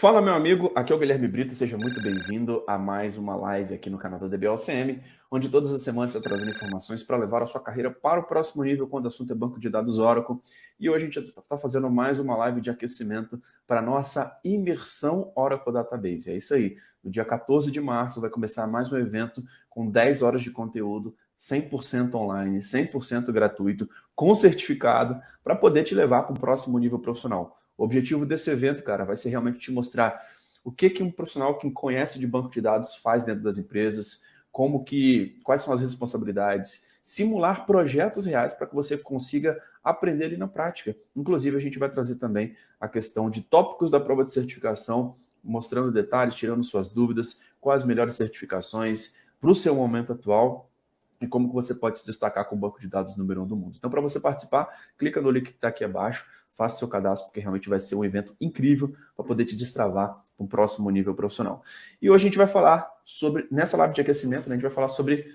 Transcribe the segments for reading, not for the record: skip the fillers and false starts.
Fala, meu amigo, aqui é o Guilherme Brito, seja muito bem-vindo a mais uma live aqui no canal da DBOCM, onde todas as semanas está trazendo informações para levar a sua carreira para o próximo nível quando o assunto é banco de dados Oracle. E hoje a gente está fazendo mais uma live de aquecimento para a nossa imersão Oracle Database. É isso aí, no dia 14 de março vai começar mais um evento com 10 horas de conteúdo, 100% online, 100% gratuito, com certificado, para poder te levar para o próximo nível profissional. O objetivo desse evento, cara, vai ser realmente te mostrar o que um profissional que conhece de banco de dados faz dentro das empresas, quais são as responsabilidades, simular projetos reais para que você consiga aprender ali na prática. Inclusive, a gente vai trazer também a questão de tópicos da prova de certificação, mostrando detalhes, tirando suas dúvidas, quais as melhores certificações para o seu momento atual e como que você pode se destacar com o banco de dados número 1 do mundo. Então, para você participar, clica no link que está aqui abaixo, faça seu cadastro, porque realmente vai ser um evento incrível para poder te destravar para um próximo nível profissional. E hoje a gente vai falar sobre, nessa live de aquecimento, né, a gente vai falar sobre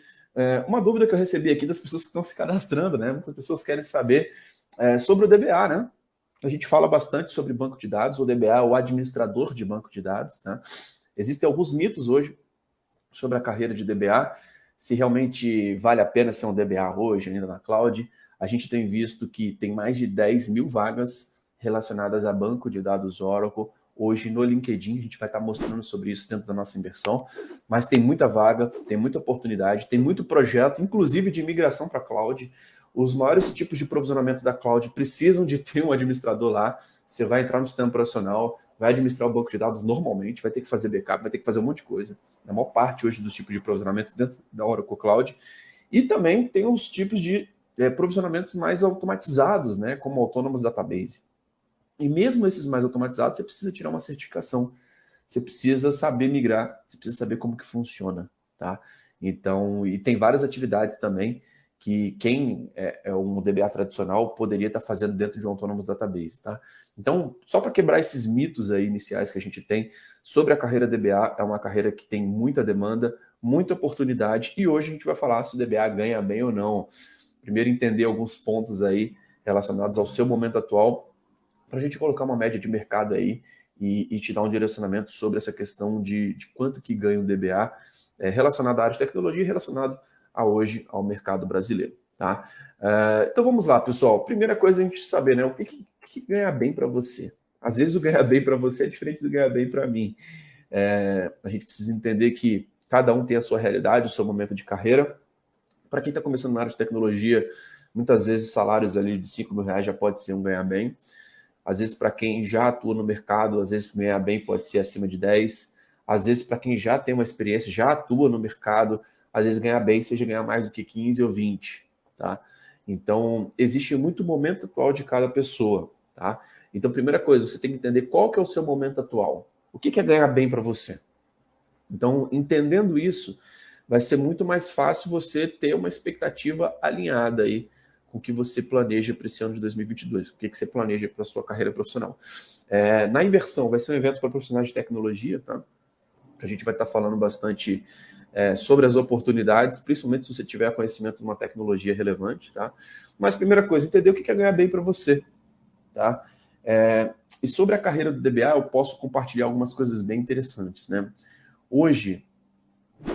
uma dúvida que eu recebi aqui das pessoas que estão se cadastrando, né? Muitas pessoas querem saber sobre o DBA, né? A gente fala bastante sobre banco de dados, o DBA, o administrador de banco de dados, tá? Existem alguns mitos hoje sobre a carreira de DBA, se realmente vale a pena ser um DBA hoje, ainda na cloud. A gente tem visto que tem mais de 10 mil vagas relacionadas a banco de dados Oracle. Hoje no LinkedIn, a gente vai estar mostrando sobre isso dentro da nossa imersão, mas tem muita vaga, tem muita oportunidade, tem muito projeto, inclusive de migração para a cloud. Os maiores tipos de provisionamento da cloud precisam de ter um administrador lá. Você vai entrar no sistema operacional, vai administrar o banco de dados normalmente, vai ter que fazer backup, vai ter que fazer um monte de coisa. A maior parte hoje dos tipos de provisionamento dentro da Oracle Cloud. E também tem os tipos de provisionamentos mais automatizados, né, como Autonomous Database. E mesmo esses mais automatizados, você precisa tirar uma certificação. Você precisa saber migrar, você precisa saber como que funciona, tá? Então, e tem várias atividades também que quem é um DBA tradicional poderia estar fazendo dentro de um Autonomous Database, tá? Então, só para quebrar esses mitos aí iniciais que a gente tem sobre a carreira DBA, é uma carreira que tem muita demanda, muita oportunidade, e hoje a gente vai falar se o DBA ganha bem ou não. Primeiro entender alguns pontos aí relacionados ao seu momento atual, para a gente colocar uma média de mercado aí e te dar um direcionamento sobre essa questão de quanto que ganha o DBA relacionado à área de tecnologia e relacionado a hoje ao mercado brasileiro, tá? Então vamos lá, pessoal. Primeira coisa a gente saber, né? O que ganha bem para você? Às vezes o ganhar bem para você é diferente do ganhar bem para mim. A gente precisa entender que cada um tem a sua realidade, o seu momento de carreira. Para quem está começando na área de tecnologia, muitas vezes salários ali de 5 mil reais já pode ser um ganhar bem. Às vezes, para quem já atua no mercado, às vezes ganhar bem pode ser acima de 10. Às vezes, para quem já tem uma experiência, já atua no mercado, às vezes ganhar bem seja ganhar mais do que 15 ou 20, tá? Então, existe muito momento atual de cada pessoa, tá? Então, primeira coisa, você tem que entender qual que é o seu momento atual. O que é ganhar bem para você? Então, entendendo isso, vai ser muito mais fácil você ter uma expectativa alinhada aí com o que você planeja para esse ano de 2022, o que você planeja para a sua carreira profissional. Na imersão, vai ser um evento para profissionais de tecnologia, tá? A gente vai estar falando bastante sobre as oportunidades, principalmente se você tiver conhecimento de uma tecnologia relevante, tá? Mas, primeira coisa, entender o que é ganhar bem para você, tá? E sobre a carreira do DBA, eu posso compartilhar algumas coisas bem interessantes, né? Hoje,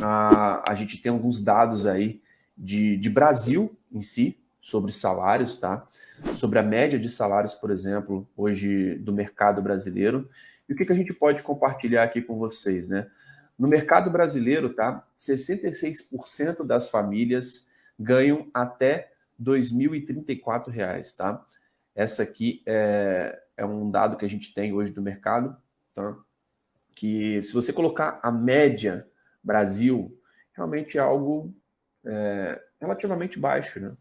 a gente tem alguns dados aí de Brasil em si, sobre salários, tá? Sobre a média de salários, por exemplo, hoje do mercado brasileiro. E o que a gente pode compartilhar aqui com vocês, né? No mercado brasileiro, tá? 66% das famílias ganham até R$ 2.034, tá? Essa aqui é um dado que a gente tem hoje do mercado, tá? Que se você colocar a média Brasil, realmente é algo relativamente baixo, né?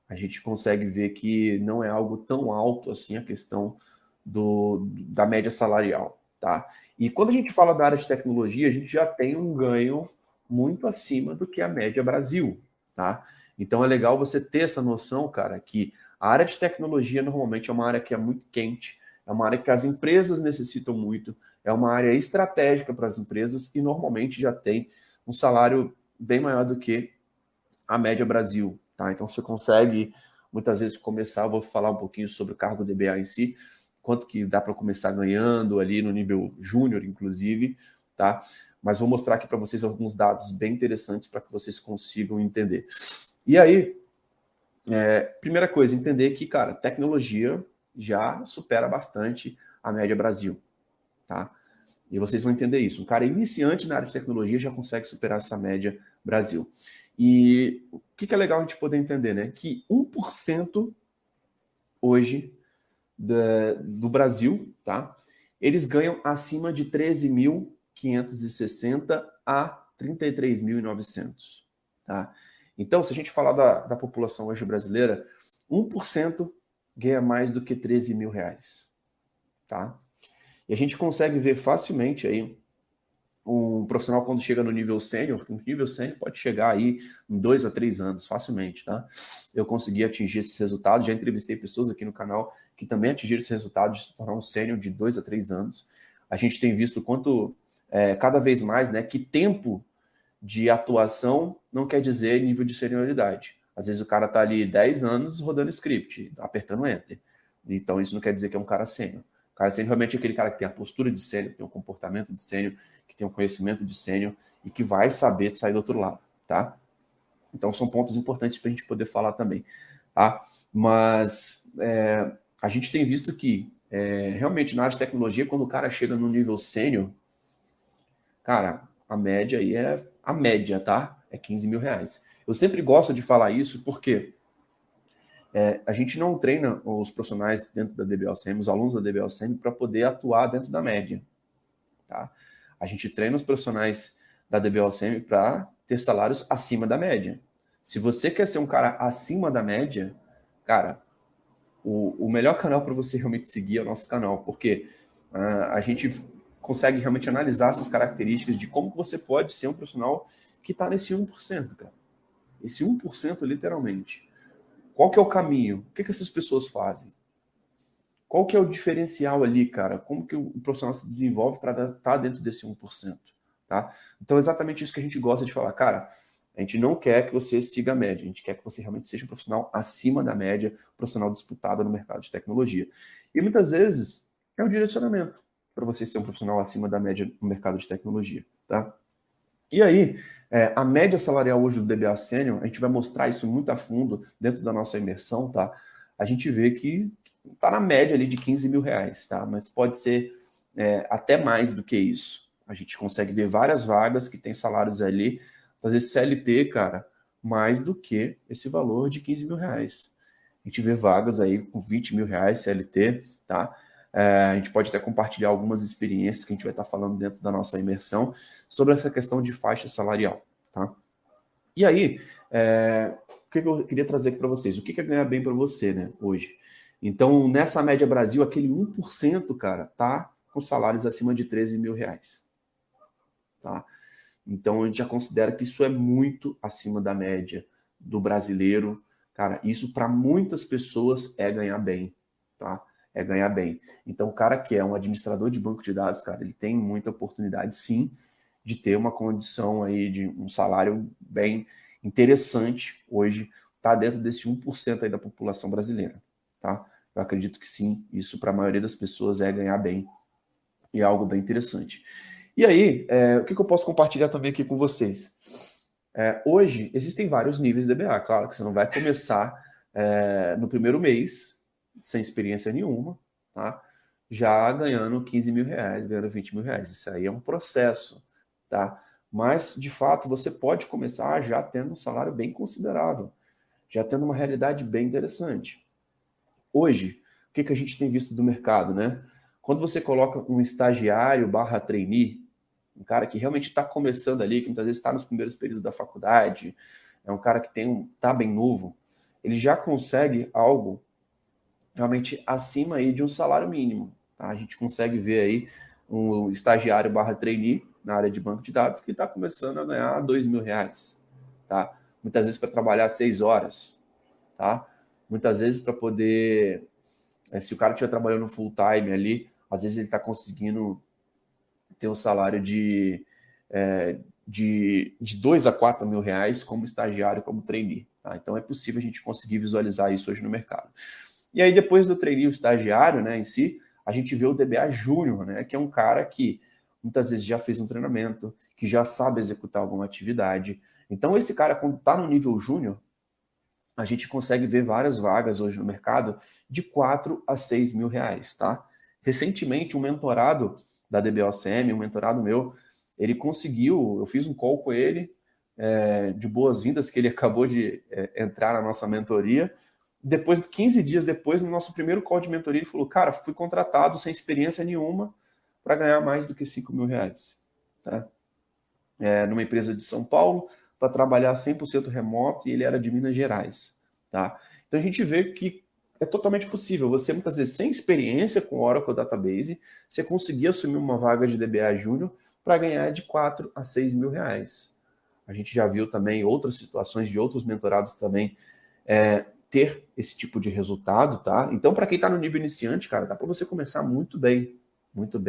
A gente consegue ver que não é algo tão alto assim a questão da média salarial, tá? E quando a gente fala da área de tecnologia, a gente já tem um ganho muito acima do que a média Brasil, tá? Então é legal você ter essa noção, cara, que a área de tecnologia normalmente é uma área que é muito quente, é uma área que as empresas necessitam muito, é uma área estratégica para as empresas e normalmente já tem um salário bem maior do que a média Brasil, tá? Então você consegue muitas vezes começar, vou falar um pouquinho sobre o cargo DBA em si, quanto que dá para começar ganhando ali no nível júnior, inclusive, tá? Mas vou mostrar aqui para vocês alguns dados bem interessantes para que vocês consigam entender. E aí, primeira coisa, entender que, cara, tecnologia já supera bastante a média Brasil, tá? E vocês vão entender isso. Um cara iniciante na área de tecnologia já consegue superar essa média Brasil. E o que é legal a gente poder entender, né? Que 1% hoje do Brasil, tá? Eles ganham acima de 13.560 a 33.900, tá? Então, se a gente falar da população hoje brasileira, 1% ganha mais do que 13 mil reais, tá? E a gente consegue ver facilmente aí um profissional quando chega no nível sênior, o nível sênior pode chegar aí em 2 a 3 anos, facilmente, tá? Eu consegui atingir esses resultados, já entrevistei pessoas aqui no canal que também atingiram esse resultado de se tornar um sênior de 2 a 3 anos. A gente tem visto quanto, cada vez mais, né, que tempo de atuação não quer dizer nível de senioridade. Às vezes o cara tá ali 10 anos rodando script, apertando enter. Então isso não quer dizer que é um cara sênior. O cara sênior realmente é aquele cara que tem a postura de sênior, que tem o comportamento de sênior, que tem o conhecimento de sênior e que vai saber sair do outro lado, tá? Então são pontos importantes para a gente poder falar também, tá? Mas a gente tem visto que realmente na área de tecnologia, quando o cara chega no nível sênior, cara, a média aí a média, tá? É 15 mil reais. Eu sempre gosto de falar isso porque a gente não treina os profissionais dentro da DBOCM, os alunos da DBOCM, para poder atuar dentro da média, tá? A gente treina os profissionais da DBOCM para ter salários acima da média. Se você quer ser um cara acima da média, cara, o melhor canal para você realmente seguir é o nosso canal, porque a gente consegue realmente analisar essas características de como você pode ser um profissional que está nesse 1%, cara. Esse 1% literalmente. Qual que é o caminho? O que essas pessoas fazem? Qual que é o diferencial ali, cara? Como que o profissional se desenvolve para estar dentro desse 1%? Tá? Então, é exatamente isso que a gente gosta de falar. Cara, a gente não quer que você siga a média, a gente quer que você realmente seja um profissional acima da média, um profissional disputado no mercado de tecnologia. E muitas vezes é o direcionamento para você ser um profissional acima da média no mercado de tecnologia. Tá? E aí, a média salarial hoje do DBA Sênior, a gente vai mostrar isso muito a fundo dentro da nossa imersão, tá? A gente vê que está na média ali de 15 mil reais, tá? Mas pode ser até mais do que isso. A gente consegue ver várias vagas que tem salários ali, às vezes CLT, cara, mais do que esse valor de 15 mil reais. A gente vê vagas aí com 20 mil reais CLT, tá? A gente pode até compartilhar algumas experiências que a gente vai estar falando dentro da nossa imersão sobre essa questão de faixa salarial, tá? E aí, o que eu queria trazer aqui para vocês? O que é ganhar bem para você, né, hoje? Então, nessa média Brasil, aquele 1%, cara, tá com salários acima de 13 mil reais, tá? Então, a gente já considera que isso é muito acima da média do brasileiro. Cara, isso para muitas pessoas é ganhar bem, tá? É ganhar bem. Então, o cara que é um administrador de banco de dados, cara, ele tem muita oportunidade, sim, de ter uma condição aí de um salário bem interessante hoje, tá dentro desse 1% aí da população brasileira, tá? Eu acredito que sim, isso para a maioria das pessoas é ganhar bem e é algo bem interessante. E aí, o que eu posso compartilhar também aqui com vocês? Hoje, existem vários níveis de DBA. Claro que você não vai começar no primeiro mês, sem experiência nenhuma, tá? Já ganhando 15 mil reais, ganhando 20 mil reais. Isso aí é um processo, tá? Mas, de fato, você pode começar já tendo um salário bem considerável, já tendo uma realidade bem interessante. Hoje, o que a gente tem visto do mercado, né? Quando você coloca um estagiário / trainee, um cara que realmente está começando ali, que muitas vezes está nos primeiros períodos da faculdade, é um cara que está bem novo, ele já consegue algo realmente acima aí de um salário mínimo. Tá? A gente consegue ver aí um estagiário / trainee na área de banco de dados que está começando a ganhar 2 mil reais. Tá? Muitas vezes para trabalhar 6 horas. Tá? Muitas vezes para poder... se o cara estiver trabalhando full time ali, às vezes ele está conseguindo ter um salário de 2 a 4 mil reais como estagiário, como trainee. Tá? Então é possível a gente conseguir visualizar isso hoje no mercado. E aí depois do trainee, o estagiário, né, em si, a gente vê o DBA Júnior, né? Que é um cara que muitas vezes já fez um treinamento, que já sabe executar alguma atividade. Então, esse cara, quando está no nível júnior, a gente consegue ver várias vagas hoje no mercado de 4 a 6 mil reais, tá? Recentemente, um mentorado da DBOCM, um mentorado meu, ele conseguiu, eu fiz um call com ele, de boas-vindas, que ele acabou de entrar na nossa mentoria. Depois, 15 dias depois, no nosso primeiro call de mentoria, ele falou, cara, fui contratado sem experiência nenhuma para ganhar mais do que 5 mil reais, tá? Numa empresa de São Paulo, para trabalhar 100% remoto, e ele era de Minas Gerais, tá? Então a gente vê que é totalmente possível. Você, muitas vezes, sem experiência com Oracle Database, você conseguir assumir uma vaga de DBA Júnior para ganhar de 4 a 6 mil reais. A gente já viu também outras situações de outros mentorados também ter esse tipo de resultado, tá? Então, para quem está no nível iniciante, cara, dá para você começar muito bem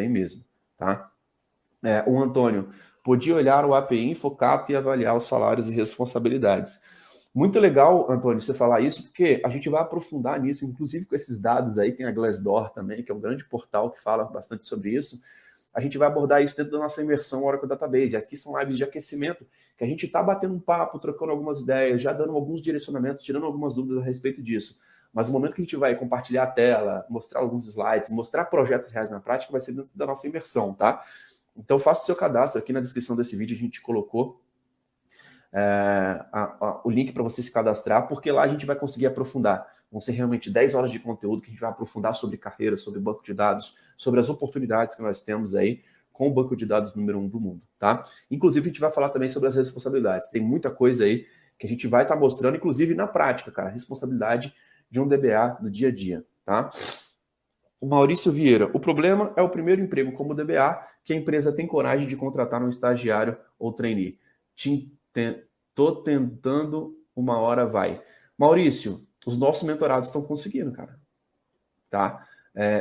mesmo, tá? O Antônio, podia olhar o API, focar e avaliar os salários e responsabilidades. Muito legal, Antônio, você falar isso, porque a gente vai aprofundar nisso, inclusive com esses dados aí, tem a Glassdoor também, que é um grande portal que fala bastante sobre isso. A gente vai abordar isso dentro da nossa imersão Oracle Database. Aqui são lives de aquecimento, que a gente está batendo um papo, trocando algumas ideias, já dando alguns direcionamentos, tirando algumas dúvidas a respeito disso. Mas o momento que a gente vai compartilhar a tela, mostrar alguns slides, mostrar projetos reais na prática, vai ser dentro da nossa imersão, tá? Então faça o seu cadastro. Aqui na descrição desse vídeo a gente colocou o link para você se cadastrar, porque lá a gente vai conseguir aprofundar. Vão ser realmente 10 horas de conteúdo que a gente vai aprofundar sobre carreira, sobre banco de dados, sobre as oportunidades que nós temos aí com o banco de dados número 1 do mundo, tá? Inclusive a gente vai falar também sobre as responsabilidades. Tem muita coisa aí que a gente vai estar mostrando, inclusive na prática, cara, responsabilidade de um DBA no dia a dia, tá? O Maurício Vieira, o problema é o primeiro emprego como DBA que a empresa tem coragem de contratar um estagiário ou trainee. Tô tentando, uma hora vai. Maurício, os nossos mentorados estão conseguindo, cara. Tá?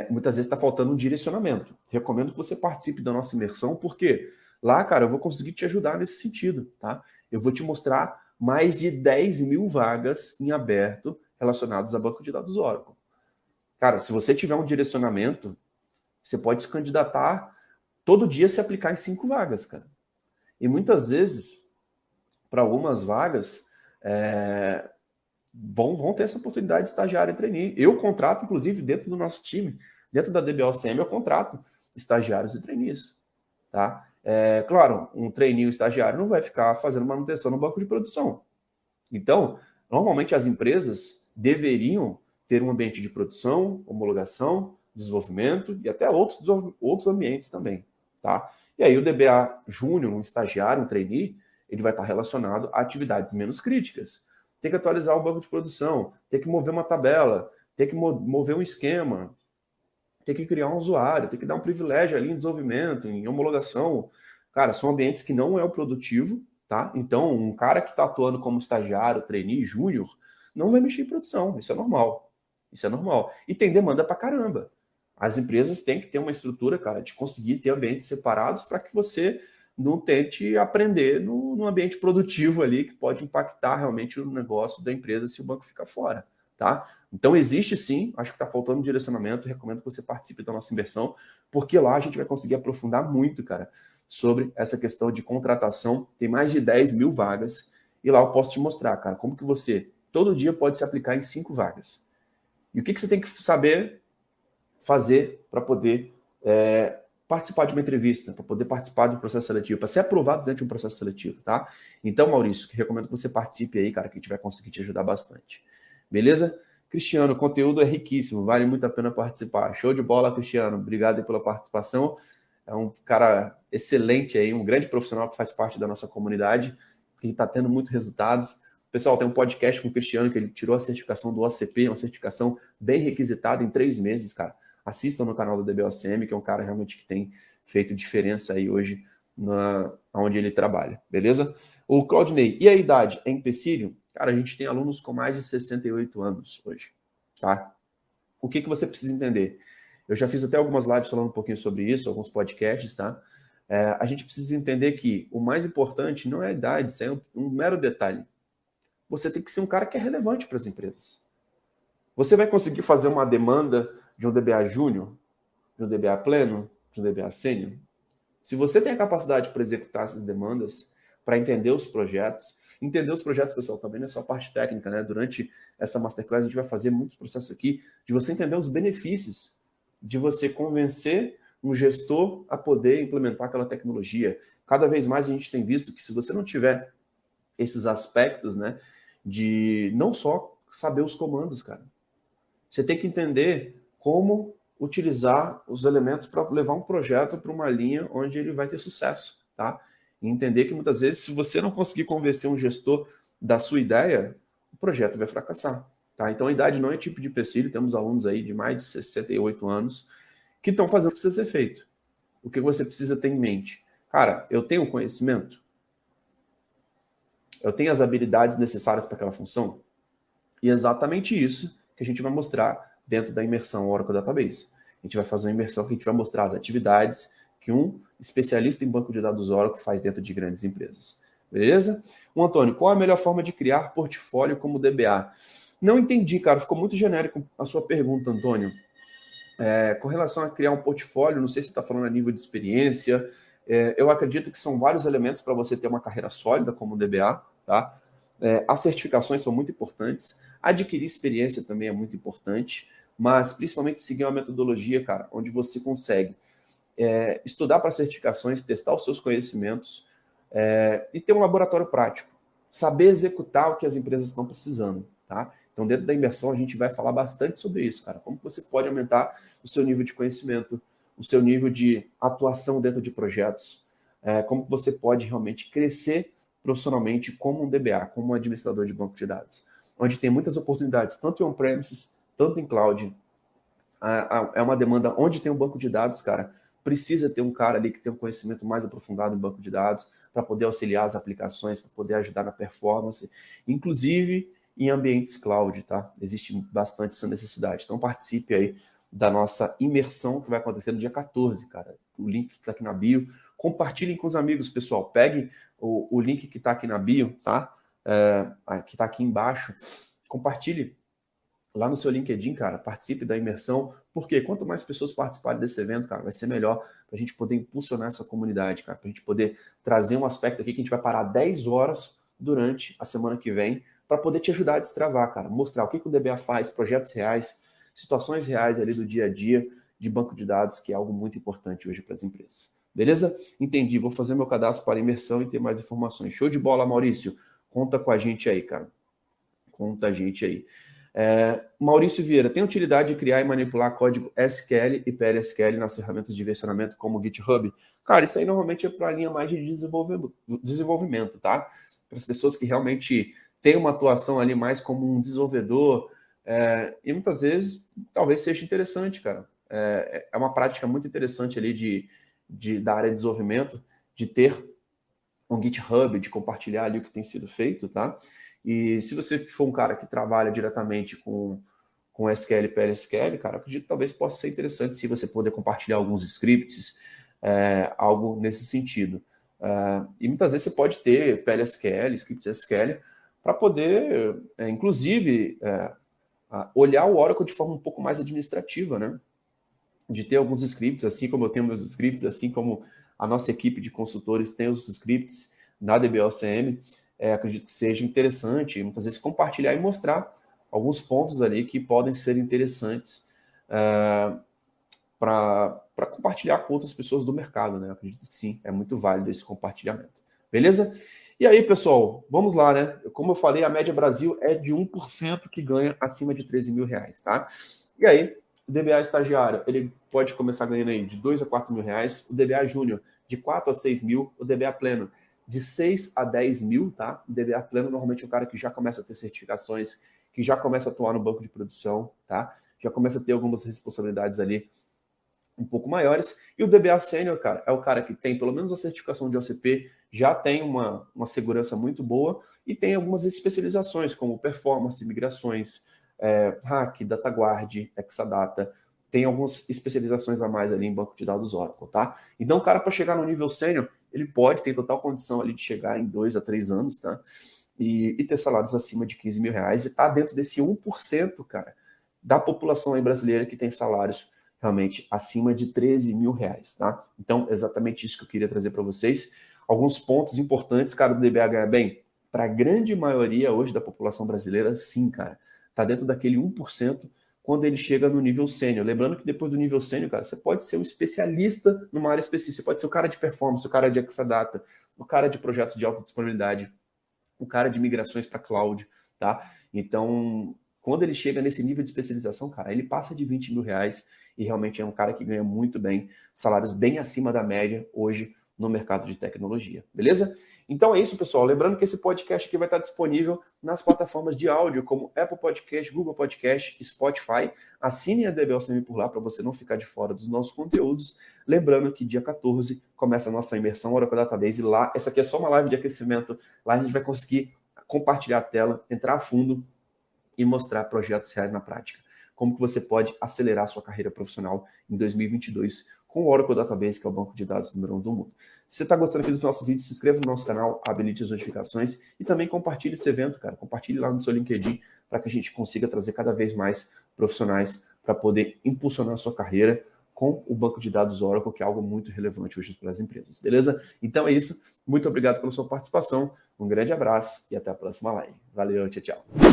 Muitas vezes está faltando um direcionamento. Recomendo que você participe da nossa imersão, porque lá, cara, eu vou conseguir te ajudar nesse sentido, tá? Eu vou te mostrar mais de 10 mil vagas em aberto relacionadas a banco de dados Oracle. Cara, se você tiver um direcionamento, você pode se candidatar todo dia, se aplicar em 5 vagas, cara. E muitas vezes, para algumas vagas, vão ter essa oportunidade de estagiário e trainee. Eu contrato, inclusive, dentro do nosso time, dentro da DBOCM, eu contrato estagiários e trainees, tá? Claro, um trainee e um estagiário não vai ficar fazendo manutenção no banco de produção. Então, normalmente as empresas deveriam ter um ambiente de produção, homologação, desenvolvimento e até outros ambientes também, tá? E aí o DBA júnior, um estagiário, um trainee, ele vai estar relacionado a atividades menos críticas. Tem que atualizar o banco de produção, tem que mover uma tabela, tem que mover um esquema, tem que criar um usuário, tem que dar um privilégio ali em desenvolvimento, em homologação. Cara, são ambientes que não é o produtivo, tá? Então, um cara que está atuando como estagiário, trainee, júnior, não vai mexer em produção, isso é normal. Isso é normal. E tem demanda pra caramba. As empresas têm que ter uma estrutura, cara, de conseguir ter ambientes separados para que você não tente aprender no ambiente produtivo ali, que pode impactar realmente o negócio da empresa se o banco ficar fora, tá? Então existe sim, acho que está faltando direcionamento, recomendo que você participe da nossa imersão, porque lá a gente vai conseguir aprofundar muito, cara, sobre essa questão de contratação. Tem mais de 10 mil vagas, e lá eu posso te mostrar, cara, como que você todo dia pode se aplicar em 5 vagas. E o que você tem que saber fazer para poder participar de uma entrevista, para poder participar de um processo seletivo, para ser aprovado dentro de um processo seletivo, tá? Então, Maurício, recomendo que você participe aí, cara, que a gente vai conseguir te ajudar bastante. Beleza? Cristiano, o conteúdo é riquíssimo, vale muito a pena participar. Show de bola, Cristiano. Obrigado aí pela participação. É um cara excelente aí, um grande profissional que faz parte da nossa comunidade, que está tendo muitos resultados. Pessoal, tem um podcast com o Cristiano, que ele tirou a certificação do OCP, uma certificação bem requisitada em 3 meses, cara. Assistam no canal da DBOCM, que é um cara realmente que tem feito diferença aí hoje onde ele trabalha, beleza? O Claudinei, e a idade? É empecilho? Cara, a gente tem alunos com mais de 68 anos hoje, tá? O que você precisa entender? Eu já fiz até algumas lives falando um pouquinho sobre isso, alguns podcasts, tá? A gente precisa entender que o mais importante não é a idade, isso é um mero detalhe. Você tem que ser um cara que é relevante para as empresas. Você vai conseguir fazer uma demanda de um DBA júnior de um DBA pleno, de um DBA sênior? Se você tem a capacidade para executar essas demandas, para entender os projetos, pessoal, também não é só a parte técnica, né? Durante essa masterclass, a gente vai fazer muitos processos aqui de você entender os benefícios de você convencer um gestor a poder implementar aquela tecnologia. Cada vez mais a gente tem visto que se você não tiver esses aspectos, né, de não só saber os comandos, cara, você tem que entender como utilizar os elementos para levar um projeto para uma linha onde ele vai ter sucesso, tá? E entender que muitas vezes, se você não conseguir convencer um gestor da sua ideia, o projeto vai fracassar, tá? Então a idade não é tipo de empecilho, temos alunos aí de mais de 68 anos que estão fazendo o que precisa ser feito. O que você precisa ter em mente? Cara, eu tenho conhecimento? Eu tenho as habilidades necessárias para aquela função? E é exatamente isso que a gente vai mostrar dentro da imersão Oracle Database. A gente vai fazer uma imersão que a gente vai mostrar as atividades que um especialista em banco de dados Oracle faz dentro de grandes empresas. Beleza? Antônio, qual a melhor forma de criar portfólio como DBA? Não entendi, cara. Ficou muito genérico a sua pergunta, Antônio. Com relação a criar um portfólio, não sei se você está falando a nível de experiência. Eu acredito que são vários elementos para você ter uma carreira sólida como DBA, tá? As certificações são muito importantes. Adquirir experiência também é muito importante, mas principalmente seguir uma metodologia, cara, onde você consegue estudar para certificações, testar os seus conhecimentos e ter um laboratório prático. Saber executar o que as empresas estão precisando, tá? Então, dentro da imersão, a gente vai falar bastante sobre isso, cara. Como você pode aumentar o seu nível de conhecimento, o seu nível de atuação dentro de projetos, como você pode realmente crescer profissionalmente como um DBA, como um administrador de banco de dados, onde tem muitas oportunidades, tanto em on-premises, tanto em cloud. É uma demanda onde tem um banco de dados, cara, precisa ter um cara ali que tem um conhecimento mais aprofundado em banco de dados para poder auxiliar as aplicações, para poder ajudar na performance, inclusive em ambientes cloud, tá? Existe bastante essa necessidade. Então participe aí da nossa imersão que vai acontecer no dia 14, cara. O link que está aqui na bio. Compartilhem com os amigos, pessoal. Pegue o link que está aqui na bio, tá? Que está aqui embaixo. Compartilhe lá no seu LinkedIn, cara. Participe da imersão. Porque quanto mais pessoas participarem desse evento, cara, vai ser melhor para a gente poder impulsionar essa comunidade, cara. Para a gente poder trazer um aspecto aqui que a gente vai parar 10 horas durante a semana que vem para poder te ajudar a destravar, cara. Mostrar o que o DBA faz, projetos reais, situações reais ali do dia a dia de banco de dados, que é algo muito importante hoje para as empresas. Beleza? Entendi. Vou fazer meu cadastro para a imersão e ter mais informações. Show de bola, Maurício. Conta com a gente aí, cara. Conta a gente aí. Maurício Vieira, tem utilidade de criar e manipular código SQL e PLSQL nas ferramentas de versionamento como o GitHub? Cara, isso aí normalmente é para a linha mais de desenvolvimento, tá? Para as pessoas que realmente têm uma atuação ali mais como um desenvolvedor, e muitas vezes talvez seja interessante, cara. É uma prática muito interessante ali da área de desenvolvimento, de ter um GitHub, de compartilhar ali o que tem sido feito, tá? E se você for um cara que trabalha diretamente com SQL e PLSQL, cara, acredito que talvez possa ser interessante se você poder compartilhar alguns scripts, algo nesse sentido. E muitas vezes você pode ter PLSQL, scripts SQL, para poder, inclusive, olhar o Oracle de forma um pouco mais administrativa, né? De ter alguns scripts, assim como eu tenho meus scripts, assim como a nossa equipe de consultores tem os scripts na DBOCM, acredito que seja interessante, muitas vezes, compartilhar e mostrar alguns pontos ali que podem ser interessantes para compartilhar com outras pessoas do mercado, né? Acredito que sim, é muito válido esse compartilhamento. Beleza? E aí, pessoal, vamos lá, né? Como eu falei, a média Brasil é de 1% que ganha acima de 13 mil reais, tá? E aí, o DBA estagiário, ele pode começar ganhando aí de 2 a 4 mil reais, o DBA júnior de 4 a 6 mil, o DBA pleno de 6 a 10 mil, tá? O DBA pleno normalmente é o cara que já começa a ter certificações, que já começa a atuar no banco de produção, tá? Já começa a ter algumas responsabilidades ali um pouco maiores. E o DBA sênior, cara, é o cara que tem pelo menos a certificação de OCP, já tem uma segurança muito boa e tem algumas especializações, como performance, migrações, hack, DataGuard, Exadata. Tem algumas especializações a mais ali em banco de dados Oracle, tá? Então, o cara, para chegar no nível sênior, ele pode ter total condição ali de chegar em 2 a 3 anos, tá? E ter salários acima de 15 mil reais e tá dentro desse 1%, cara, da população aí brasileira que tem salários realmente acima de 13 mil reais, tá? Então, exatamente isso que eu queria trazer para vocês. Alguns pontos importantes, cara, do DBH. Bem, para a grande maioria hoje da população brasileira, sim, cara. Tá dentro daquele 1% quando ele chega no nível sênior. Lembrando que depois do nível sênior, cara, você pode ser um especialista numa área específica. Você pode ser o cara de performance, o cara de Exadata, o cara de projetos de alta disponibilidade, o cara de migrações para cloud, tá? Então, quando ele chega nesse nível de especialização, cara, ele passa de 20 mil reais e realmente é um cara que ganha muito bem, salários bem acima da média hoje no mercado de tecnologia, beleza? Então é isso, pessoal. Lembrando que esse podcast aqui vai estar disponível nas plataformas de áudio, como Apple Podcast, Google Podcast, Spotify. Assine a DBOCM por lá para você não ficar de fora dos nossos conteúdos. Lembrando que dia 14 começa a nossa imersão Oracle Database. E lá, essa aqui é só uma live de aquecimento. Lá a gente vai conseguir compartilhar a tela, entrar a fundo e mostrar projetos reais na prática. Como que você pode acelerar a sua carreira profissional em 2022 com o Oracle Database, que é o banco de dados número 1 do mundo. Se você está gostando aqui dos nossos vídeos, se inscreva no nosso canal, habilite as notificações e também compartilhe esse evento, cara. Compartilhe lá no seu LinkedIn para que a gente consiga trazer cada vez mais profissionais para poder impulsionar a sua carreira com o banco de dados Oracle, que é algo muito relevante hoje para as empresas, beleza? Então é isso. Muito obrigado pela sua participação. Um grande abraço e até a próxima live. Valeu, tchau, tchau.